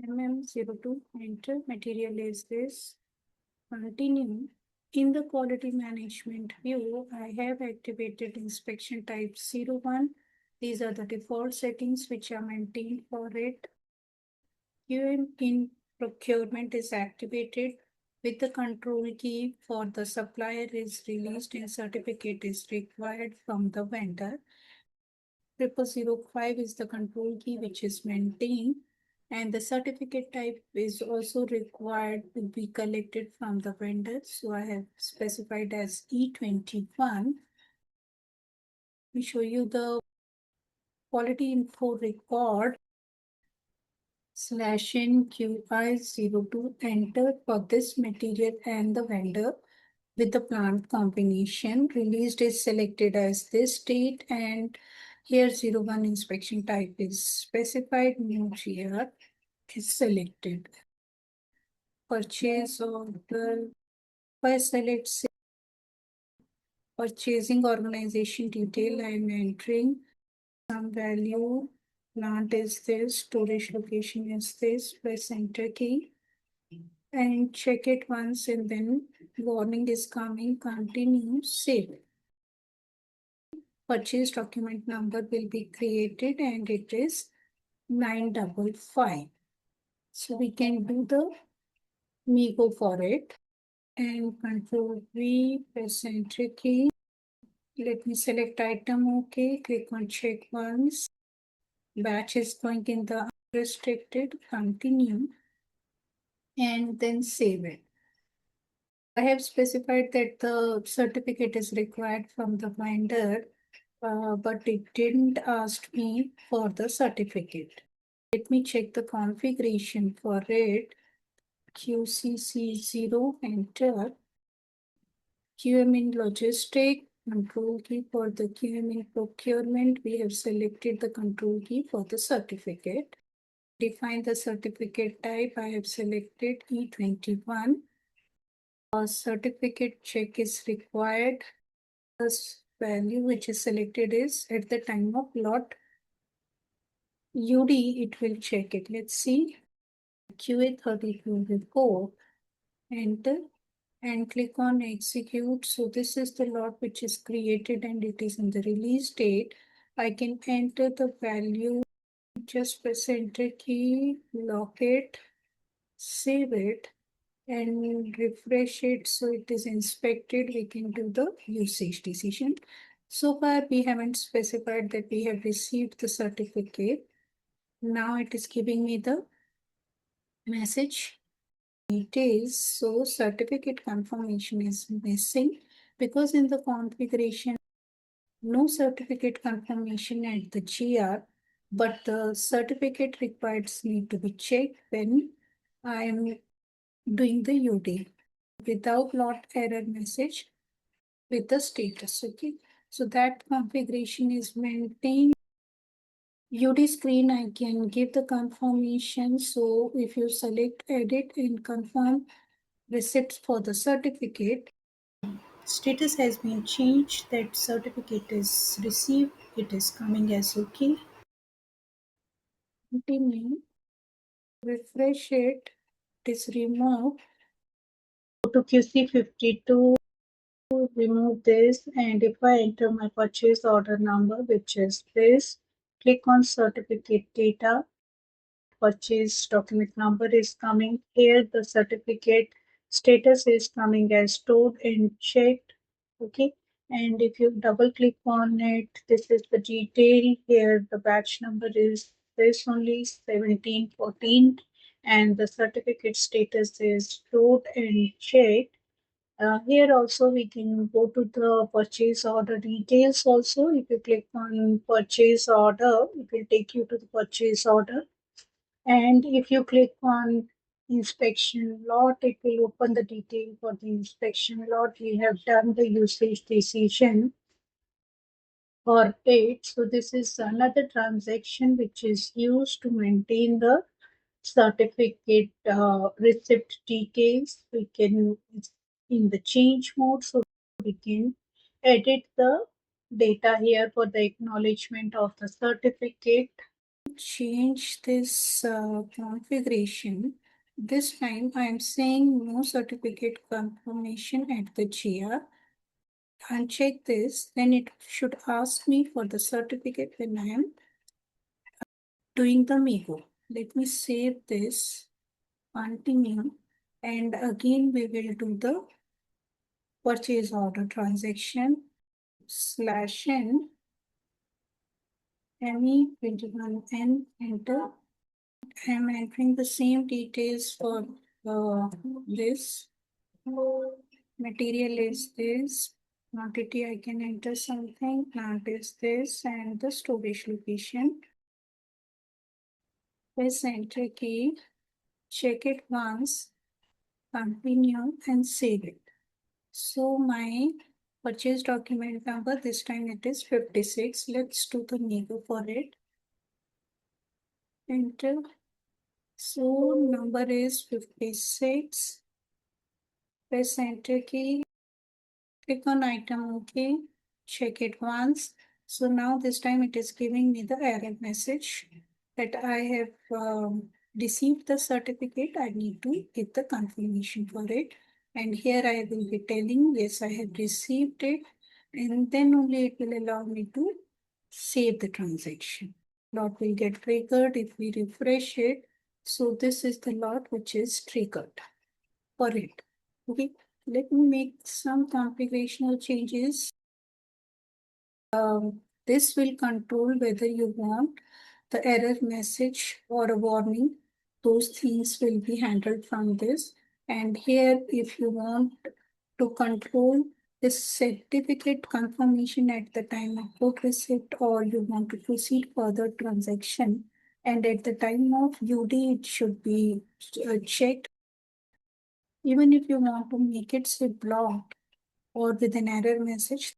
MM02, enter, material is this, continue. In the quality management view, I have activated inspection type 01. These are the default settings which are maintained for it. QM in procurement is activated with the control key for the supplier is released and certificate is required from the vendor. 0005 is the control key which is maintained, and the certificate type is also required to be collected from the vendor. So I have specified as E21. We show you the quality info record /NQI02 enter for this material and the vendor with the plant combination. Released is selected as this date, and here 01 inspection type is specified. New GR is selected. Purchase order. By select purchasing organization detail, I am entering some value. Plant is this, storage location is this. Press enter key and check it once, and then warning is coming. Continue, save. Purchase document number will be created and it is 955. So we can do the MIGO for it and Control V, press enter key. Let me select item, okay, click on check once. Batch is going in the unrestricted, continue, and then save it. I have specified that the certificate is required from the vendor, but it didn't ask me for the certificate. Let me check the configuration for it. QCC0, enter. QM in logistic, control key for the QM in procurement. We have selected the control key for the certificate. Define the certificate type. I have selected E21. A certificate check is required. This value which is selected is at the time of lot UD, it will check it. Let's see. QA32 will go, enter, and click on execute. So this is the lot which is created and it is in the release date. I can enter the value, just press enter key, lock it, save it, and refresh it so it is inspected. We can do the usage decision. So far we haven't specified that we have received the certificate. Now it is giving me the message details. So certificate confirmation is missing because in the configuration no certificate confirmation at the GR, but the certificate requires need to be checked when I am doing the UD without lot error message with the status. Okay, so that configuration is maintained. UD screen, I can give the confirmation. So if you select edit and confirm receipts for the certificate, status has been changed, that certificate is received, it is coming as okay. Continue, refresh it, it is removed. Go to QC52, remove this, and if I enter my purchase order number, which is this, click on certificate data. Purchase document number is coming here. The certificate status is coming as stored and checked. Okay, and if you double click on it, this is the detail. Here the batch number is this only 1714, and the certificate status is stored and checked. Here also we can go to the purchase order details also. If you click on purchase order, it will take you to the purchase order. And if you click on inspection lot, it will open the detail for the inspection lot. We have done the usage decision for it. So this is another transaction which is used to maintain the certificate receipt details. We can in the change mode, so we can edit the data here for the acknowledgement of the certificate. change this configuration. This time I am saying no certificate confirmation at the GR. Uncheck this, then it should ask me for the certificate when I am doing the MIGO. Let me save this, continue, and again we will do the purchase order transaction /n ME21N, enter. I am entering the same details for this. Material is this. Quantity I can enter something. Plant is this, and the storage location. Press enter key. Check it once. Continue and save it. So my purchase document number, this time it is 56. Let's do the nego for it. Enter. So number is 56. Press enter key. Click on item OK. Check it once. So now this time it is giving me the error message that I have received the certificate. I need to get the confirmation for it. And here I will be telling, yes, I have received it. And then only it will allow me to save the transaction. Lot will get triggered if we refresh it. So this is the lot which is triggered for it. Okay, let me make some configurational changes. This will control whether you want the error message or a warning. Those things will be handled from this. And here, if you want to control this certificate confirmation at the time of book receipt, or you want to proceed further transaction, and at the time of UD, it should be checked. Even if you want to make it say blocked or with an error message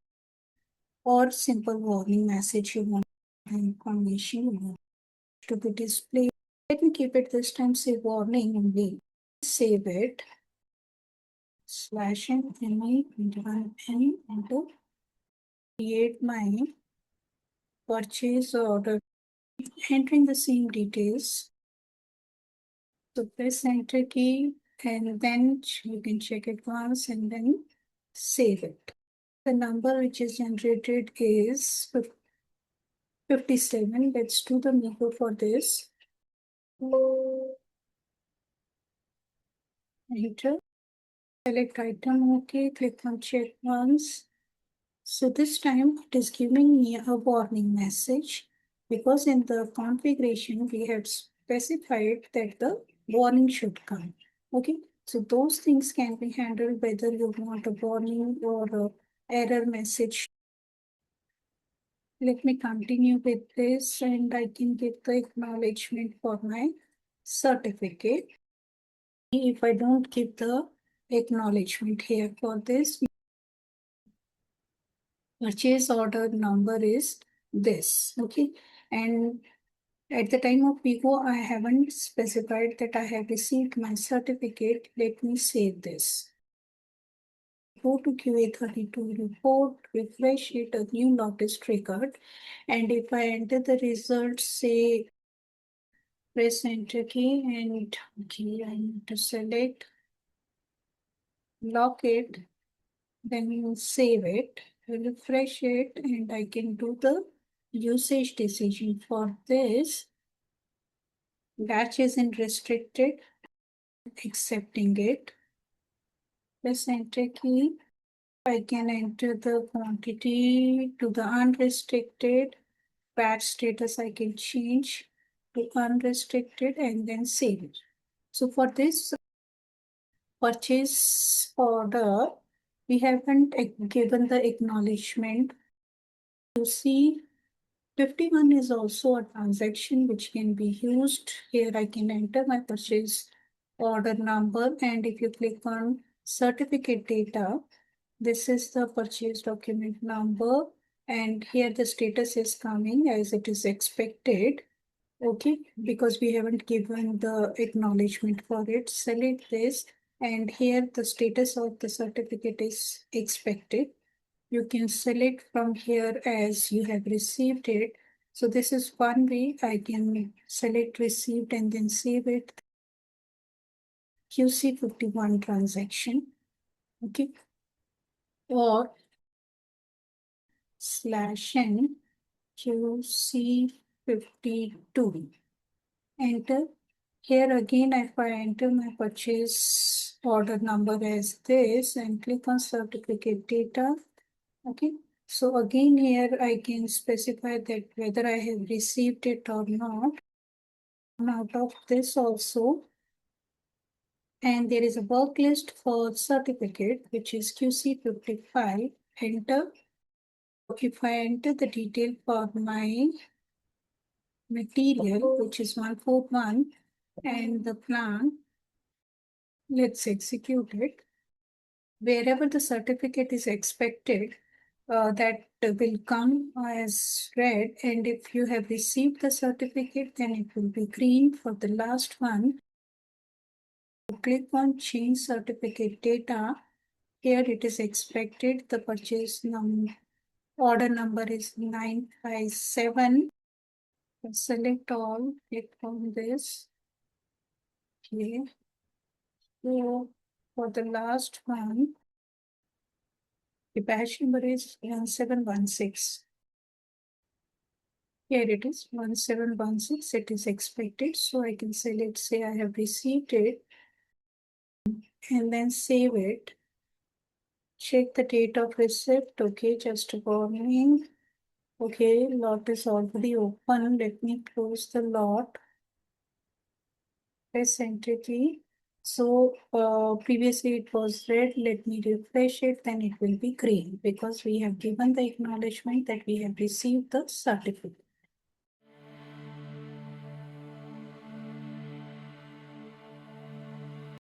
or simple warning message, you want the information you want to be displayed. Let me keep it this time, say warning only. Save it. /n ME21N, enter. Create my purchase order, entering the same details. So press enter key and then you can check it once and then save it. The number which is generated is 57. Let's do the nego for this. Enter. Select item, okay, click on check once. So this time it is giving me a warning message because in the configuration we have specified that the warning should come. Okay, so those things can be handled whether you want a warning or a error message. Let me continue with this and I can give the acknowledgement for my certificate. If I don't give the acknowledgement here for this, purchase order number is this, okay? And at the time of PIGO, I haven't specified that I have received my certificate. Let me save this. Go to QA32 report, refresh it, a new lot is triggered. And if I enter the results, say, press enter key and okay, I need to select, lock it, then save it, refresh it, and I can do the usage decision for this. Batch isn't restricted, accepting it. Press enter key. I can enter the quantity to the unrestricted. Batch status I can change to unrestricted and then save it. So for this purchase order, we haven't given the acknowledgement. You see, 51 is also a transaction which can be used. Here I can enter my purchase order number, and if you click on certificate data, this is the purchase document number, and here the status is coming as it is expected. Okay, because we haven't given the acknowledgement for it. Select this, and here the status of the certificate is expected. You can select from here as you have received it. So this is one way I can select received and then save it. QC51 transaction. Okay. Or /n QC52. Enter. Here again, if I enter my purchase order number as this and click on certificate data, okay. So again here I can specify that whether I have received it or not. Out of this also, and there is a work list for certificate which is QC55. Enter. If I enter the detail for my material which is 141 and the plan, let's execute it. Wherever the certificate is expected, that will come as red, and if you have received the certificate, then it will be green. For the last one, click on change certificate data. Here it is expected the purchase order number is 957. Select all, click on this. Okay. So for the last one, the batch number is 1716. Here it is 1716. It is expected. So I can say, let's say I have received it and then save it. Check the date of receipt. Okay, just a warning. Okay, lot is already open. Let me close the lot. Press entity. So previously it was red. Let me refresh it, then it will be green because we have given the acknowledgement that we have received the certificate.